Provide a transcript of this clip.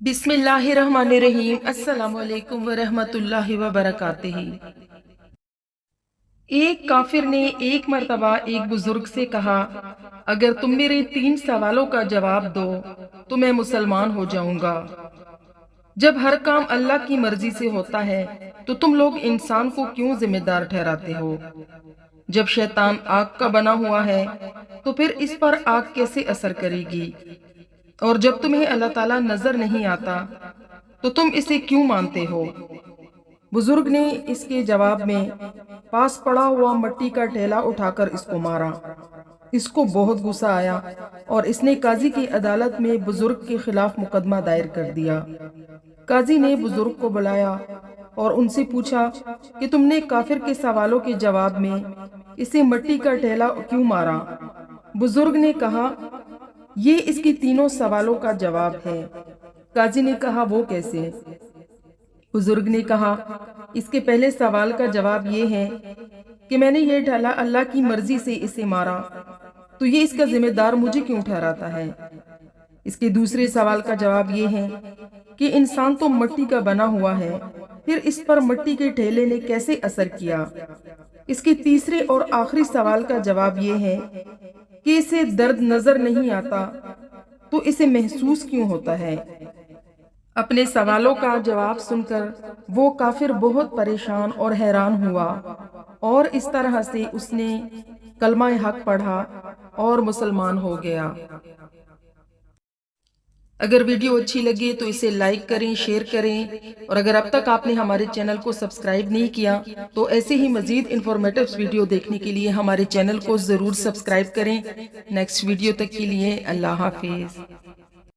बिस्मिल्लाहिर्रहमानिर्रहीम। अस्सलामु अलैकुम वरहमतुल्लाहि वबरकातुहू। एक काफिर ने एक मर्तबा एक बुजुर्ग से कहा, अगर तुम मेरे 3 सवालों का जवाब दो तो मैं मुसलमान हो जाऊंगा। जब हर काम अल्लाह की मर्जी से होता है तो तुम लोग इंसान को क्यों जिम्मेदार ठहराते हो? जब शैतान आग का बना हुआ है तो फिर इस पर आग कैसे असर करेगी? और जब तुम्हें अल्लाह ताला नजर नहीं आता तो तुम इसे क्यों मानते हो? बुजुर्ग ने इसके जवाब में पास पड़ा हुआ मिट्टी का ढेला उठाकर इसको मारा। इसको बहुत गुस्सा आया और इसने काजी की अदालत में बुजुर्ग के खिलाफ मुकदमा दायर कर दिया। काजी ने बुजुर्ग को बुलाया और उनसे पूछा कि तुमने काफिर के सवालों के जवाब में इसे मिट्टी का ढेला क्यों मारा? बुजुर्ग ने कहा, ये इसके तीनों सवालों का जवाब है। काजी ने कहा, वो कैसे? बुजुर्ग ने कहा, इसके पहले सवाल का जवाब ये है कि मैंने ये ढाला अल्लाह की मर्जी से इसे मारा, तो ये इसका जिम्मेदार मुझे क्यों ठहराता है? इसके दूसरे सवाल का जवाब ये है कि इंसान तो मिट्टी का बना हुआ है, फिर इस पर मिट्टी के ढेले ने कैसे असर किया? इसके तीसरे और आखिरी सवाल का जवाब ये है कि इसे दर्द नजर नहीं आता, तो इसे महसूस क्यों होता है? अपने सवालों का जवाब सुनकर वो काफिर बहुत परेशान और हैरान हुआ और इस तरह से उसने कलमा हक पढ़ा और मुसलमान हो गया। अगर वीडियो अच्छी लगे तो इसे लाइक करें, शेयर करें, और अगर अब तक आपने हमारे चैनल को सब्सक्राइब नहीं किया तो ऐसे ही मजीद इंफॉर्मेटिव वीडियो देखने के लिए हमारे चैनल को जरूर सब्सक्राइब करें। नेक्स्ट वीडियो तक के लिए अल्लाह हाफिज।